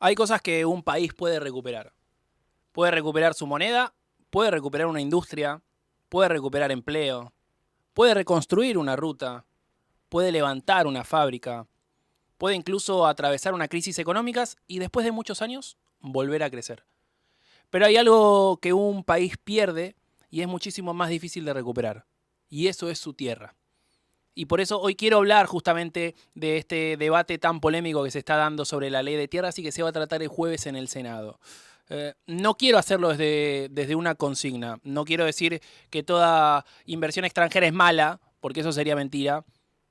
Hay cosas que un país puede recuperar. Puede recuperar su moneda, puede recuperar una industria, puede recuperar empleo, puede reconstruir una ruta, puede levantar una fábrica, puede incluso atravesar una crisis económica y después de muchos años volver a crecer. Pero hay algo que un país pierde y es muchísimo más difícil de recuperar. Y eso es su tierra. Y por eso hoy quiero hablar justamente de este debate tan polémico que se está dando sobre la ley de tierras y que se va a tratar el jueves en el Senado. No quiero hacerlo desde una consigna. No quiero decir que toda inversión extranjera es mala, porque eso sería mentira.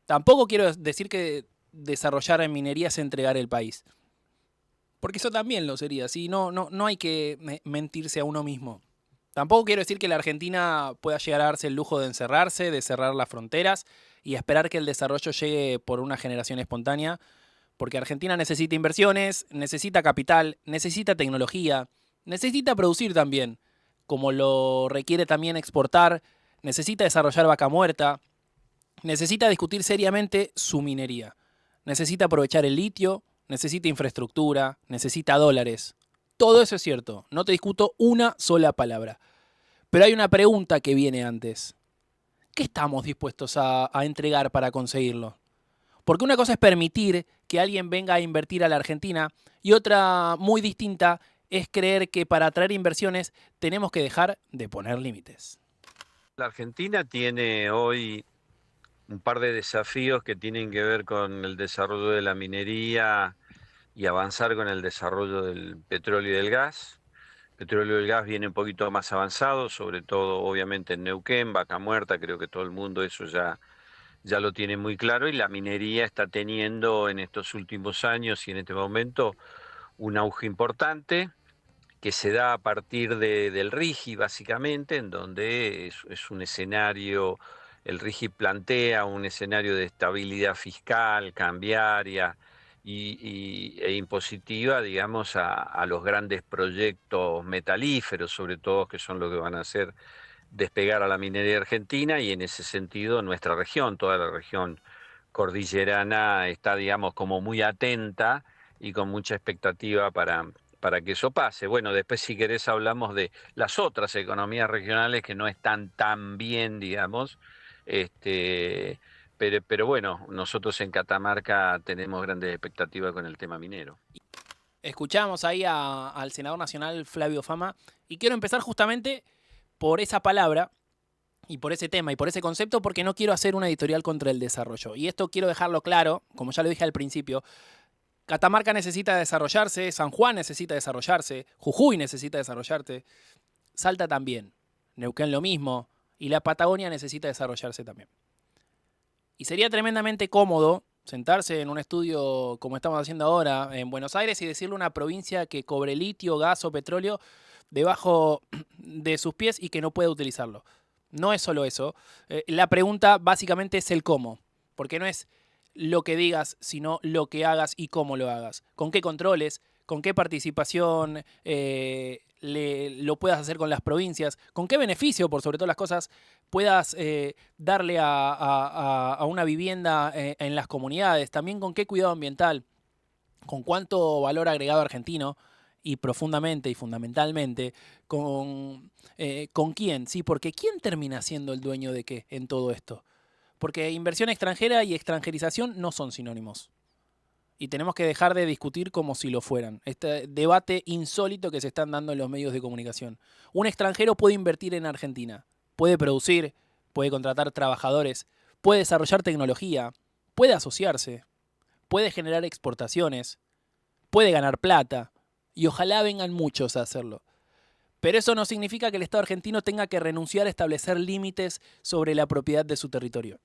Tampoco quiero decir que desarrollar en minería es entregar el país. Porque eso también lo sería. ¿Sí? No hay que mentirse a uno mismo. Tampoco quiero decir que la Argentina pueda llegar a darse el lujo de encerrarse, de cerrar las fronteras y esperar que el desarrollo llegue por una generación espontánea, porque Argentina necesita inversiones, necesita capital, necesita tecnología, necesita producir también, como lo requiere también exportar, necesita desarrollar vaca muerta, necesita discutir seriamente su minería, necesita aprovechar el litio, necesita infraestructura, necesita dólares. Todo eso es cierto, no te discuto una sola palabra. Pero hay una pregunta que viene antes. ¿Qué estamos dispuestos a entregar para conseguirlo? Porque una cosa es permitir que alguien venga a invertir a la Argentina y otra muy distinta es creer que para atraer inversiones tenemos que dejar de poner límites. La Argentina tiene hoy un par de desafíos que tienen que ver con el desarrollo de la minería y avanzar con el desarrollo del petróleo y del gas. El petróleo y el gas viene un poquito más avanzado, sobre todo obviamente en Neuquén, Vaca Muerta, creo que todo el mundo eso ya lo tiene muy claro y la minería está teniendo en estos últimos años y en este momento un auge importante que se da a partir del RIGI, básicamente, en donde es un escenario, el RIGI plantea un escenario de estabilidad fiscal, cambiaria e impositiva, digamos, a los grandes proyectos metalíferos, sobre todo, que son los que van a hacer despegar a la minería argentina, y en ese sentido nuestra región, toda la región cordillerana, está, digamos, como muy atenta y con mucha expectativa para que eso pase. Bueno, después si querés hablamos de las otras economías regionales que no están tan bien, digamos, este, pero bueno, nosotros en Catamarca tenemos grandes expectativas con el tema minero. Escuchamos ahí al senador nacional Flavio Fama y quiero empezar justamente por esa palabra y por ese tema y por ese concepto porque no quiero hacer una editorial contra el desarrollo. Y esto quiero dejarlo claro, como ya lo dije al principio, Catamarca necesita desarrollarse, San Juan necesita desarrollarse, Jujuy necesita desarrollarse, Salta también, Neuquén lo mismo, y la Patagonia necesita desarrollarse también. Y sería tremendamente cómodo sentarse en un estudio como estamos haciendo ahora en Buenos Aires y decirle a una provincia que cobre litio, gas o petróleo debajo de sus pies y que no puede utilizarlo. No es solo eso. La pregunta básicamente es el cómo. Porque no es lo que digas, sino lo que hagas y cómo lo hagas. Con qué controles, con qué participación lo puedas hacer con las provincias, con qué beneficio, por sobre todas las cosas, puedas darle a una vivienda en las comunidades, también con qué cuidado ambiental, con cuánto valor agregado argentino y profundamente y fundamentalmente con quién, sí, porque quién termina siendo el dueño de qué en todo esto. Porque inversión extranjera y extranjerización no son sinónimos. Y tenemos que dejar de discutir como si lo fueran. Este debate insólito que se están dando en los medios de comunicación. Un extranjero puede invertir en Argentina, puede producir, puede contratar trabajadores, puede desarrollar tecnología, puede asociarse, puede generar exportaciones, puede ganar plata, y ojalá vengan muchos a hacerlo. Pero eso no significa que el Estado argentino tenga que renunciar a establecer límites sobre la propiedad de su territorio.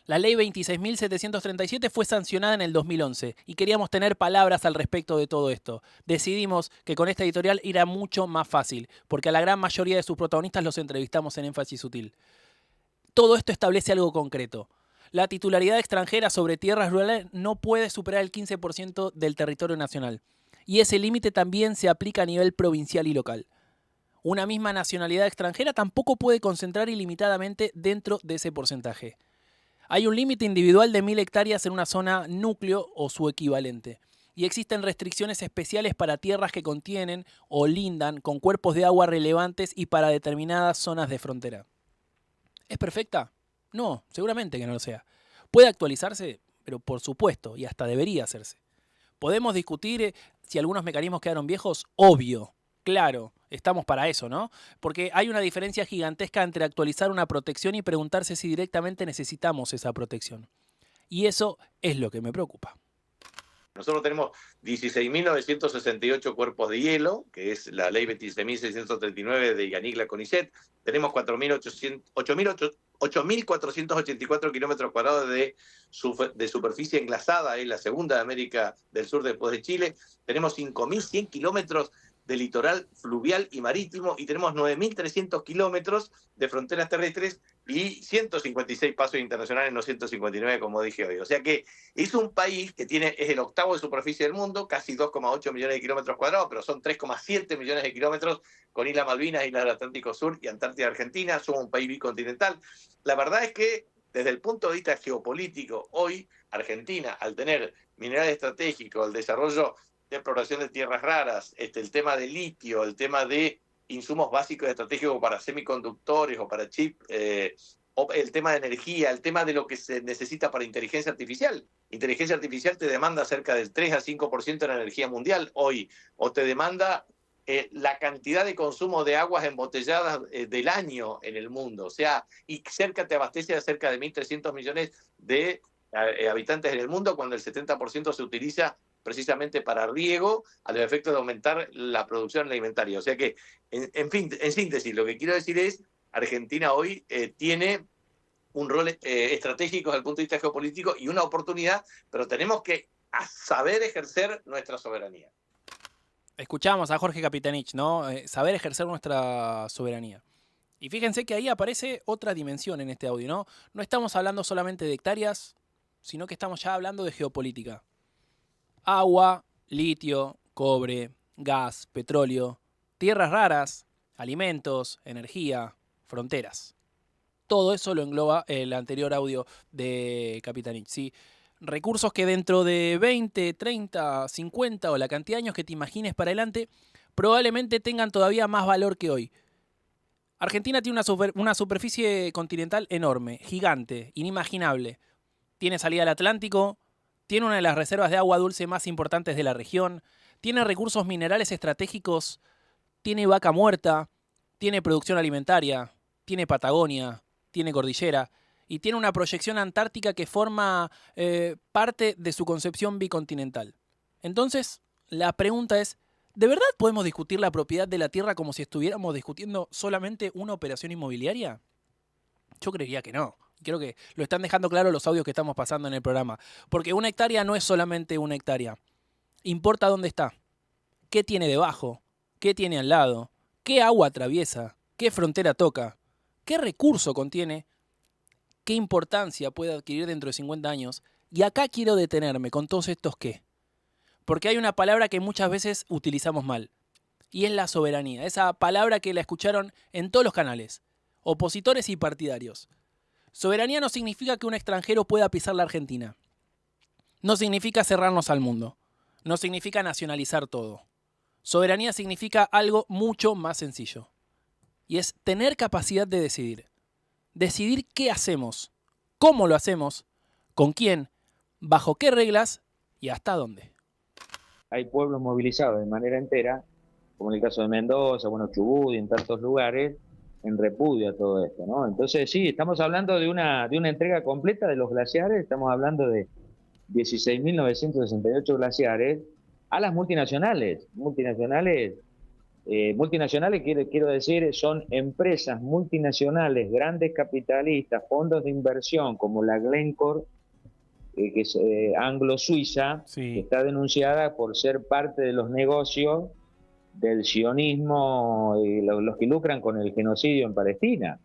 La ley 26.737 fue sancionada en el 2011 y queríamos tener palabras al respecto de todo esto. Decidimos que con esta editorial era mucho más fácil, porque a la gran mayoría de sus protagonistas los entrevistamos en Énfasis Sutil. Todo esto establece algo concreto. La titularidad extranjera sobre tierras rurales no puede superar el 15% del territorio nacional. Y ese límite también se aplica a nivel provincial y local. Una misma nacionalidad extranjera tampoco puede concentrar ilimitadamente dentro de ese porcentaje. Hay un límite individual de 1.000 hectáreas en una zona núcleo o su equivalente. y existen restricciones especiales para tierras que contienen o lindan con cuerpos de agua relevantes y para determinadas zonas de frontera. ¿Es perfecta? No, seguramente que no lo sea. ¿Puede actualizarse? Pero por supuesto, y hasta debería hacerse. ¿Podemos discutir si algunos mecanismos quedaron viejos? Obvio, claro, estamos para eso, ¿no? Porque hay una diferencia gigantesca entre actualizar una protección y preguntarse si directamente necesitamos esa protección. Y eso es lo que me preocupa. Nosotros tenemos 16.968 cuerpos de hielo, que es la ley 26.639 de Yannick Laconicet. Tenemos 8.484 kilómetros cuadrados de superficie englasada, es la segunda de América del Sur después de Chile. Tenemos 5.100 kilómetros de litoral fluvial y marítimo y tenemos 9.300 kilómetros de fronteras terrestres y 156 pasos internacionales, no 159 como dije hoy. O sea que es un país que es el octavo de superficie del mundo, casi 2,8 millones de kilómetros cuadrados, pero son 3,7 millones de kilómetros con Islas Malvinas, Islas del Atlántico Sur y Antártida Argentina. Somos un país bicontinental. La verdad es que desde el punto de vista geopolítico, hoy Argentina, al tener minerales estratégicos, el desarrollo de exploración de tierras raras, el tema de litio, el tema de insumos básicos estratégicos para semiconductores o para chip, o el tema de energía, el tema de lo que se necesita para inteligencia artificial. Inteligencia artificial te demanda cerca del 3 a 5% de la energía mundial hoy, o te demanda la cantidad de consumo de aguas embotelladas del año en el mundo. O sea, y te abastece a cerca de 1.300 millones de habitantes en el mundo, cuando el 70% se utiliza precisamente para riego, a los efectos de aumentar la producción alimentaria. O sea que, en fin, en síntesis, lo que quiero decir es, Argentina hoy tiene un rol estratégico desde el punto de vista geopolítico y una oportunidad, pero tenemos que saber ejercer nuestra soberanía. Escuchamos a Jorge Capitanich, ¿no? Saber ejercer nuestra soberanía. Y fíjense que ahí aparece otra dimensión en este audio, ¿no? No estamos hablando solamente de hectáreas, sino que estamos ya hablando de geopolítica. Agua, litio, cobre, gas, petróleo, tierras raras, alimentos, energía, fronteras. Todo eso lo engloba el anterior audio de Capitanich, ¿sí? Recursos que dentro de 20, 30, 50 o la cantidad de años que te imagines para adelante, probablemente tengan todavía más valor que hoy. Argentina tiene una superficie continental enorme, gigante, inimaginable. Tiene salida al Atlántico, tiene una de las reservas de agua dulce más importantes de la región, tiene recursos minerales estratégicos, tiene vaca muerta, tiene producción alimentaria, tiene Patagonia, tiene cordillera y tiene una proyección antártica que forma parte de su concepción bicontinental. Entonces, la pregunta es, ¿de verdad podemos discutir la propiedad de la tierra como si estuviéramos discutiendo solamente una operación inmobiliaria? Yo creería que no. Creo que lo están dejando claro los audios que estamos pasando en el programa. Porque una hectárea no es solamente una hectárea. Importa dónde está, qué tiene debajo, qué tiene al lado, qué agua atraviesa, qué frontera toca, qué recurso contiene, qué importancia puede adquirir dentro de 50 años. Y acá quiero detenerme con todos estos qué. Porque hay una palabra que muchas veces utilizamos mal. Y es la soberanía. Esa palabra que la escucharon en todos los canales. Opositores y partidarios. Soberanía no significa que un extranjero pueda pisar la Argentina. No significa cerrarnos al mundo. No significa nacionalizar todo. Soberanía significa algo mucho más sencillo. Y es tener capacidad de decidir. Decidir qué hacemos, cómo lo hacemos, con quién, bajo qué reglas y hasta dónde. Hay pueblos movilizados de manera entera, como en el caso de Mendoza, bueno, Chubut y en tantos lugares, en repudio a todo esto, ¿no? Entonces sí, estamos hablando de una entrega completa de los glaciares, estamos hablando de 16.968 glaciares a las multinacionales. Multinacionales quiero decir, son empresas multinacionales, grandes capitalistas, fondos de inversión como la Glencore, que es anglo-suiza, Sí. que está denunciada por ser parte de los negocios del sionismo y los que lucran con el genocidio en Palestina.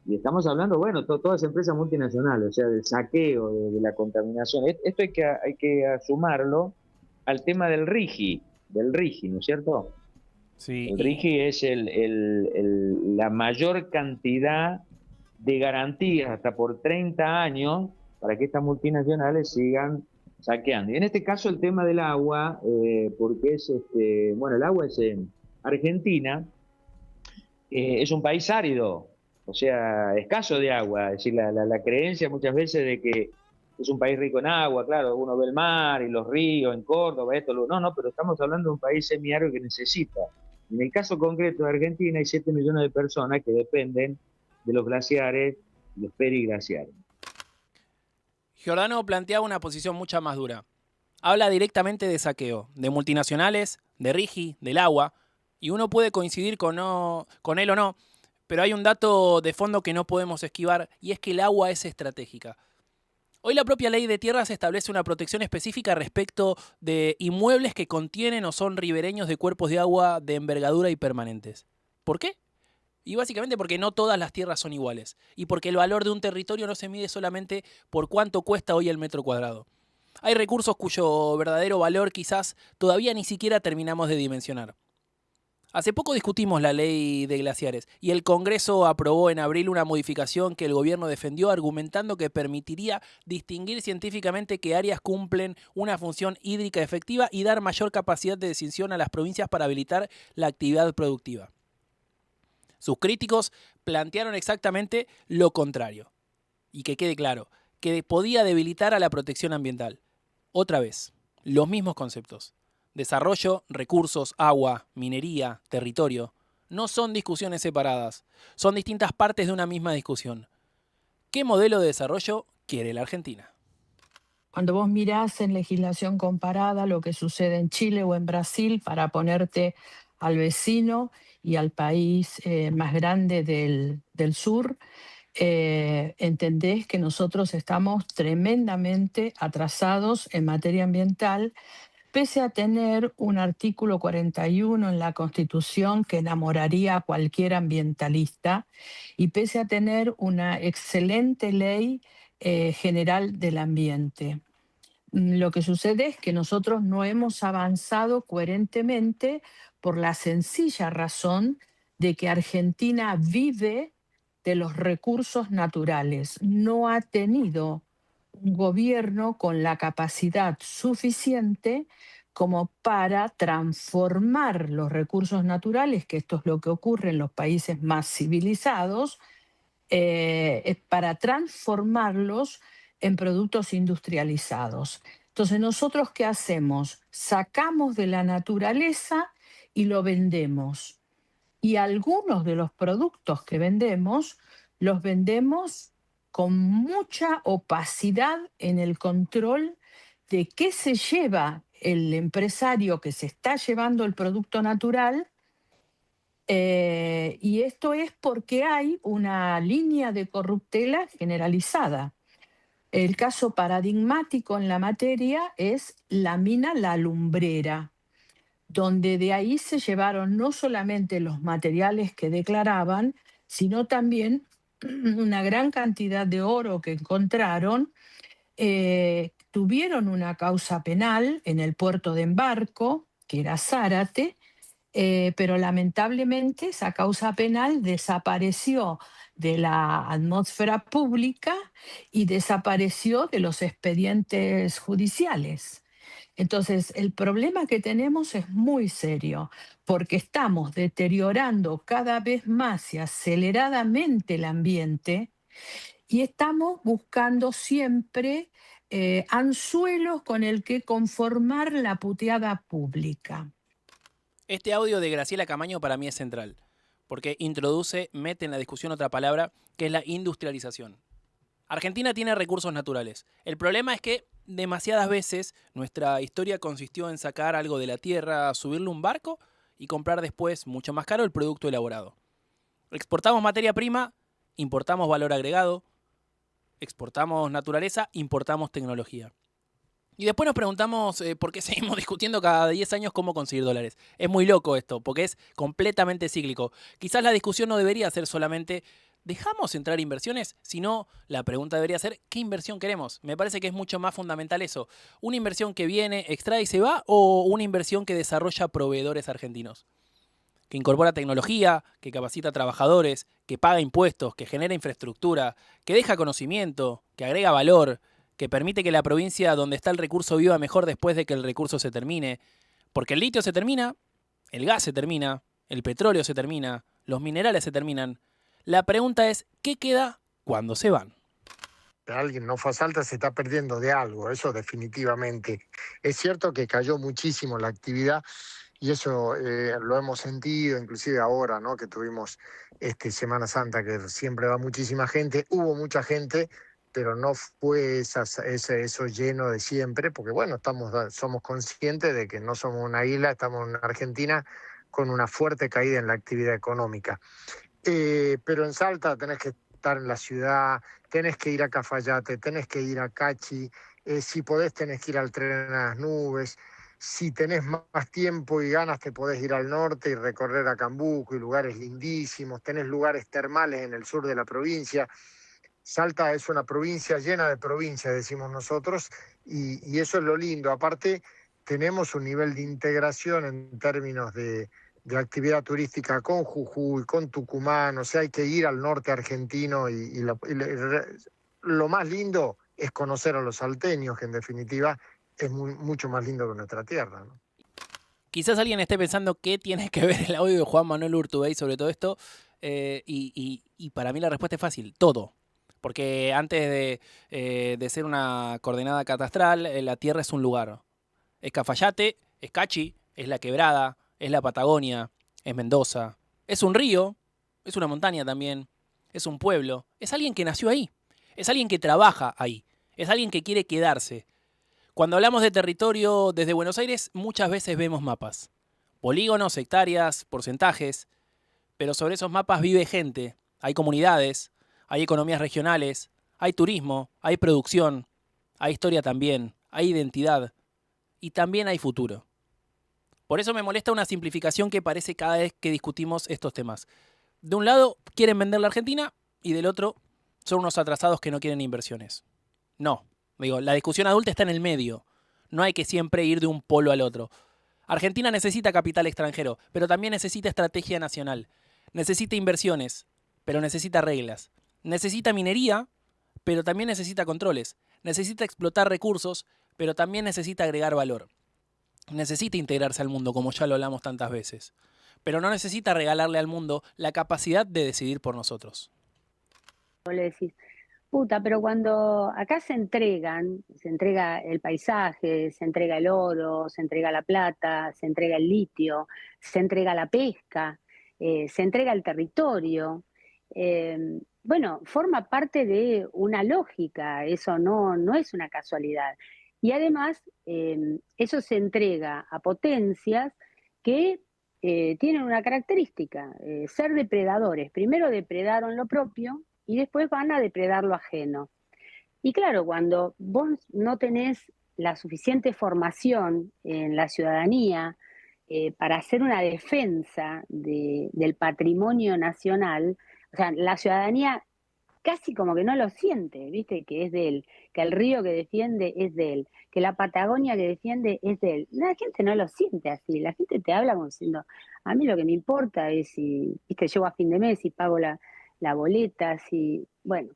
Y estamos hablando, bueno, todas empresas multinacionales, o sea, del saqueo, de la contaminación. Esto hay que sumarlo al tema del RIGI, ¿no es cierto? Sí, El RIGI es la mayor cantidad de garantías hasta por 30 años para que estas multinacionales sigan saqueando. Y en este caso el tema del agua, porque es, bueno, el agua es en Argentina, es un país árido, o sea, escaso de agua. Es decir, la creencia muchas veces de que es un país rico en agua, claro, uno ve el mar y los ríos en Córdoba, no, pero estamos hablando de un país semiárido que necesita. En el caso concreto de Argentina hay 7 millones de personas que dependen de los glaciares y los periglaciares. Giordano planteaba una posición mucho más dura. Habla directamente de saqueo, de multinacionales, de RIGI, del agua, y uno puede coincidir con él o no, pero hay un dato de fondo que no podemos esquivar, y es que el agua es estratégica. Hoy la propia ley de tierras establece una protección específica respecto de inmuebles que contienen o son ribereños de cuerpos de agua de envergadura y permanentes. ¿Por qué? Y básicamente porque no todas las tierras son iguales, y porque el valor de un territorio no se mide solamente por cuánto cuesta hoy el metro cuadrado. Hay recursos cuyo verdadero valor quizás todavía ni siquiera terminamos de dimensionar. Hace poco discutimos la ley de glaciares y el Congreso aprobó en abril una modificación que el gobierno defendió argumentando que permitiría distinguir científicamente qué áreas cumplen una función hídrica efectiva y dar mayor capacidad de decisión a las provincias para habilitar la actividad productiva. Sus críticos plantearon exactamente lo contrario. Y que quede claro, que podía debilitar a la protección ambiental. Otra vez, los mismos conceptos. Desarrollo, recursos, agua, minería, territorio. No son discusiones separadas, son distintas partes de una misma discusión. ¿Qué modelo de desarrollo quiere la Argentina? Cuando vos mirás en legislación comparada lo que sucede en Chile o en Brasil, para ponerte al vecino y al país más grande del sur, entendés que nosotros estamos tremendamente atrasados en materia ambiental, pese a tener un artículo 41 en la Constitución que enamoraría a cualquier ambientalista, y pese a tener una excelente ley general del ambiente. Lo que sucede es que nosotros no hemos avanzado coherentemente por la sencilla razón de que Argentina vive de los recursos naturales. No ha tenido un gobierno con la capacidad suficiente como para transformar los recursos naturales, que esto es lo que ocurre en los países más civilizados, para transformarlos en productos industrializados. Entonces, ¿nosotros qué hacemos? Sacamos de la naturaleza y lo vendemos. Y algunos de los productos que vendemos, los vendemos con mucha opacidad en el control de qué se lleva el empresario que se está llevando el producto natural. Y esto es porque hay una línea de corruptela generalizada. El caso paradigmático en la materia es la mina La Lumbrera, donde de ahí se llevaron no solamente los materiales que declaraban, sino también una gran cantidad de oro que encontraron. Tuvieron una causa penal en el puerto de embarco, que era Zárate, pero lamentablemente esa causa penal desapareció de la atmósfera pública y desapareció de los expedientes judiciales. Entonces, el problema que tenemos es muy serio, porque estamos deteriorando cada vez más y aceleradamente el ambiente, y estamos buscando siempre anzuelos con el que conformar la puteada pública. Este audio de Graciela Camaño para mí es central, porque mete en la discusión otra palabra, que es la industrialización. Argentina tiene recursos naturales. El problema es que demasiadas veces nuestra historia consistió en sacar algo de la tierra, subirle un barco y comprar después, mucho más caro, el producto elaborado. Exportamos materia prima, importamos valor agregado, exportamos naturaleza, importamos tecnología. Y después nos preguntamos por qué seguimos discutiendo cada 10 años cómo conseguir dólares. Es muy loco esto, porque es completamente cíclico. Quizás la discusión no debería ser solamente ¿dejamos entrar inversiones? Sino la pregunta debería ser ¿qué inversión queremos? Me parece que es mucho más fundamental eso. ¿Una inversión que viene, extrae y se va? ¿O una inversión que desarrolla proveedores argentinos? Que incorpora tecnología, que capacita trabajadores, que paga impuestos, que genera infraestructura, que deja conocimiento, que agrega valor, que permite que la provincia donde está el recurso viva mejor después de que el recurso se termine. Porque el litio se termina, el gas se termina, el petróleo se termina, los minerales se terminan. La pregunta es, ¿qué queda cuando se van? Alguien no fue a Salta, se está perdiendo de algo, eso definitivamente. Es cierto que cayó muchísimo la actividad y eso lo hemos sentido, inclusive ahora, ¿no? Que tuvimos Semana Santa, que siempre va muchísima gente, hubo mucha gente, pero no fue eso lleno de siempre, porque bueno, somos conscientes de que no somos una isla, estamos en Argentina con una fuerte caída en la actividad económica. Pero en Salta tenés que estar en la ciudad, tenés que ir a Cafayate, tenés que ir a Cachi, si podés tenés que ir al Tren a las Nubes, si tenés más tiempo y ganas te podés ir al norte y recorrer a Cambuco y lugares lindísimos, tenés lugares termales en el sur de la provincia. Salta es una provincia llena de provincias, decimos nosotros, y eso es lo lindo. Aparte, tenemos un nivel de integración en términos de actividad turística con Jujuy, con Tucumán, o sea, hay que ir al norte argentino lo más lindo es conocer a los salteños, que en definitiva es mucho más lindo que nuestra tierra, ¿no? Quizás alguien esté pensando qué tiene que ver el audio de Juan Manuel Urtubey sobre todo esto, y para mí la respuesta es fácil, todo. Porque antes de ser una coordenada catastral, la Tierra es un lugar. Es Cafayate, es Cachi, es la Quebrada, es la Patagonia, es Mendoza, es un río, es una montaña también, es un pueblo, es alguien que nació ahí, es alguien que trabaja ahí, es alguien que quiere quedarse. Cuando hablamos de territorio desde Buenos Aires, muchas veces vemos mapas, polígonos, hectáreas, porcentajes, pero sobre esos mapas vive gente, hay comunidades, hay economías regionales, hay turismo, hay producción, hay historia también, hay identidad y también hay futuro. Por eso me molesta una simplificación que parece cada vez que discutimos estos temas. De un lado quieren vender la Argentina y del otro son unos atrasados que no quieren inversiones. No, la discusión adulta está en el medio. No hay que siempre ir de un polo al otro. Argentina necesita capital extranjero, pero también necesita estrategia nacional. Necesita inversiones, pero necesita reglas. Necesita minería, pero también necesita controles. Necesita explotar recursos, pero también necesita agregar valor. Necesita integrarse al mundo, como ya lo hablamos tantas veces. Pero no necesita regalarle al mundo la capacidad de decidir por nosotros. Vos le decís, puta, pero cuando acá se entrega el paisaje, se entrega el oro, se entrega la plata, se entrega el litio, se entrega la pesca, se entrega el territorio. Bueno, forma parte de una lógica, eso no es una casualidad. Y además, eso se entrega a potencias que tienen una característica, ser depredadores. Primero depredaron lo propio y después van a depredar lo ajeno. Y claro, cuando vos no tenés la suficiente formación en la ciudadanía para hacer una defensa del patrimonio nacional, o sea, la ciudadanía casi como que no lo siente, ¿viste? Que es de él, que el río que defiende es de él, que la Patagonia que defiende es de él. La gente no lo siente así, la gente te habla como diciendo, a mí lo que me importa es si, ¿viste? Llego a fin de mes y pago la boleta, si, bueno.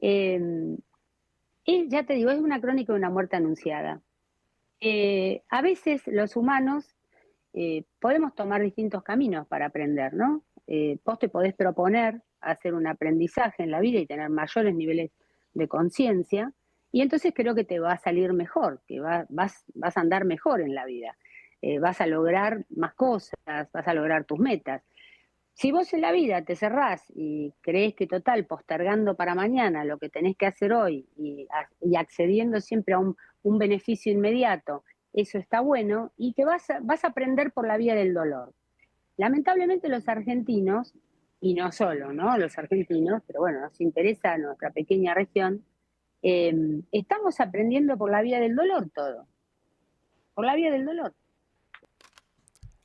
Ya te digo, es una crónica de una muerte anunciada. A veces los humanos podemos tomar distintos caminos para aprender, ¿no? Vos te podés proponer hacer un aprendizaje en la vida y tener mayores niveles de conciencia, y entonces creo que te va a salir mejor, que vas a andar mejor en la vida, vas a lograr más cosas, vas a lograr tus metas. Si vos en la vida te cerrás y creés que total, postergando para mañana lo que tenés que hacer hoy y accediendo siempre a un beneficio inmediato, eso está bueno y que vas a aprender por la vía del dolor. Lamentablemente los argentinos, y no solo, ¿no? Los argentinos, pero bueno, nos interesa nuestra pequeña región, estamos aprendiendo por la vía del dolor todo, por la vía del dolor.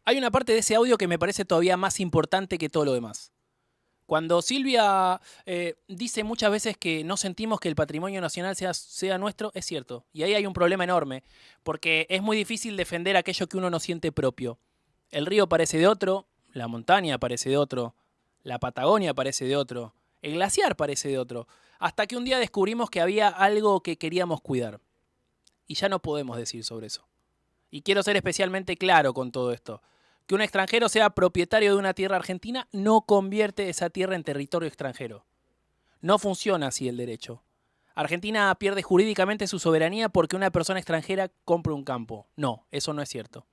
Hay una parte de ese audio que me parece todavía más importante que todo lo demás. Cuando Silvia dice muchas veces que no sentimos que el patrimonio nacional sea nuestro, es cierto. Y ahí hay un problema enorme, porque es muy difícil defender aquello que uno no siente propio. El río parece de otro, la montaña parece de otro, la Patagonia parece de otro, El glaciar parece de otro. Hasta que un día descubrimos que había algo que queríamos cuidar. Y ya no podemos decir sobre eso. Y quiero ser especialmente claro con todo esto. Que un extranjero sea propietario de una tierra argentina no convierte esa tierra en territorio extranjero. No funciona así el derecho. Argentina pierde jurídicamente su soberanía porque una persona extranjera compra un campo. No, eso no es cierto.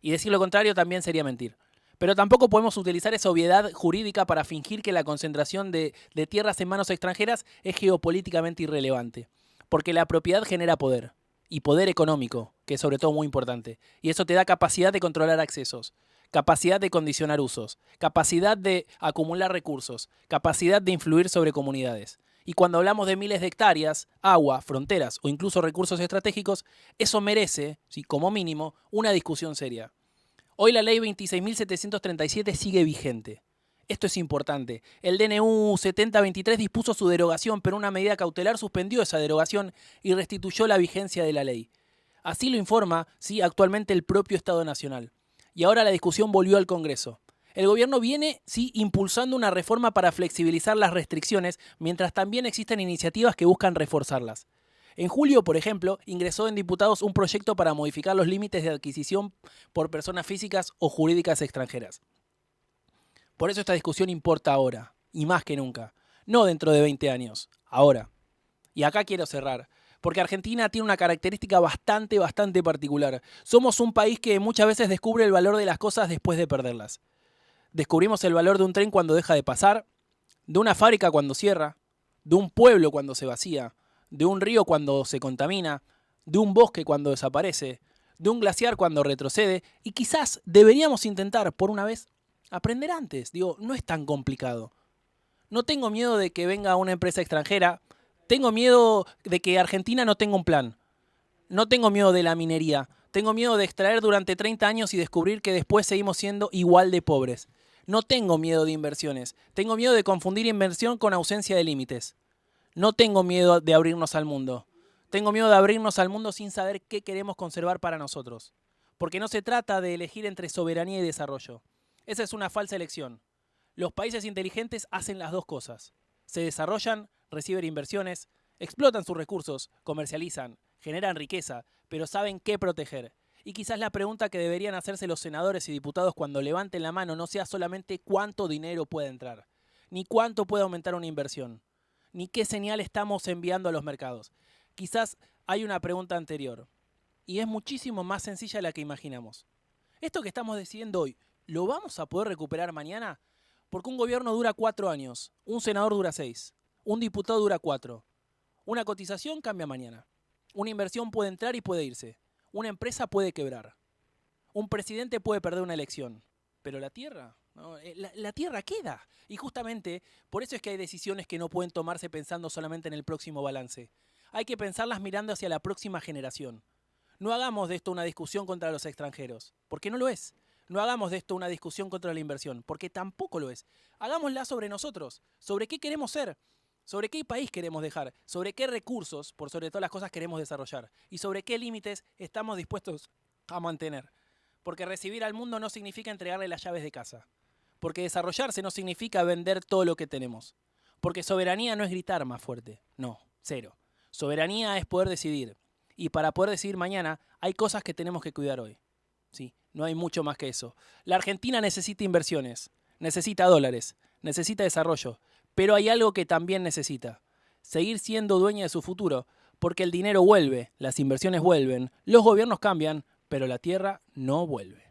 Y decir lo contrario también sería mentir. Pero tampoco podemos utilizar esa obviedad jurídica para fingir que la concentración de tierras en manos extranjeras es geopolíticamente irrelevante. Porque la propiedad genera poder. Y poder económico, que es sobre todo muy importante. Y eso te da capacidad de controlar accesos, capacidad de condicionar usos, capacidad de acumular recursos, capacidad de influir sobre comunidades. Y cuando hablamos de miles de hectáreas, agua, fronteras o incluso recursos estratégicos, eso merece, ¿sí?, como mínimo, una discusión seria. Hoy la ley 26.737 sigue vigente. Esto es importante. El DNU 7023 dispuso su derogación, pero una medida cautelar suspendió esa derogación y restituyó la vigencia de la ley. Así lo informa, sí, actualmente el propio Estado Nacional. Y ahora la discusión volvió al Congreso. El gobierno viene, sí, impulsando una reforma para flexibilizar las restricciones, mientras también existen iniciativas que buscan reforzarlas. En julio, por ejemplo, ingresó en diputados un proyecto para modificar los límites de adquisición por personas físicas o jurídicas extranjeras. Por eso esta discusión importa ahora, y más que nunca. No dentro de 20 años, ahora. Y acá quiero cerrar, porque Argentina tiene una característica bastante particular. Somos un país que muchas veces descubre el valor de las cosas después de perderlas. Descubrimos el valor de un tren cuando deja de pasar, de una fábrica cuando cierra, de un pueblo cuando se vacía, de un río cuando se contamina, de un bosque cuando desaparece, de un glaciar cuando retrocede, y quizás deberíamos intentar, por una vez, aprender antes. Digo, no es tan complicado. No tengo miedo de que venga una empresa extranjera, tengo miedo de que Argentina no tenga un plan. No tengo miedo de la minería, tengo miedo de extraer durante 30 años y descubrir que después seguimos siendo igual de pobres. No tengo miedo de inversiones, tengo miedo de confundir inversión con ausencia de límites. No tengo miedo de abrirnos al mundo. Tengo miedo de abrirnos al mundo sin saber qué queremos conservar para nosotros. Porque no se trata de elegir entre soberanía y desarrollo. Esa es una falsa elección. Los países inteligentes hacen las dos cosas. Se desarrollan, reciben inversiones, explotan sus recursos, comercializan, generan riqueza, pero saben qué proteger. Y quizás la pregunta que deberían hacerse los senadores y diputados cuando levanten la mano no sea solamente cuánto dinero puede entrar, ni cuánto puede aumentar una inversión, ni qué señal estamos enviando a los mercados. Quizás hay una pregunta anterior, y es muchísimo más sencilla de la que imaginamos. Esto que estamos decidiendo hoy, ¿lo vamos a poder recuperar mañana? Porque un gobierno dura 4 años, un senador dura 6, un diputado dura 4. Una cotización cambia mañana. Una inversión puede entrar y puede irse. Una empresa puede quebrar. Un presidente puede perder una elección. Pero la tierra, ¿no? La tierra queda. Y justamente por eso es que hay decisiones que no pueden tomarse pensando solamente en el próximo balance. Hay que pensarlas mirando hacia la próxima generación. No hagamos de esto una discusión contra los extranjeros, porque no lo es. No hagamos de esto una discusión contra la inversión, porque tampoco lo es. Hagámosla sobre nosotros, sobre qué queremos ser, sobre qué país queremos dejar, sobre qué recursos, por sobre todas las cosas, queremos desarrollar y sobre qué límites estamos dispuestos a mantener. Porque recibir al mundo no significa entregarle las llaves de casa. Porque desarrollarse no significa vender todo lo que tenemos. Porque soberanía no es gritar más fuerte. No, cero. Soberanía es poder decidir. Y para poder decidir mañana, hay cosas que tenemos que cuidar hoy. Sí, no hay mucho más que eso. La Argentina necesita inversiones, necesita dólares, necesita desarrollo. Pero hay algo que también necesita. Seguir siendo dueña de su futuro. Porque el dinero vuelve, las inversiones vuelven, los gobiernos cambian, pero la tierra no vuelve.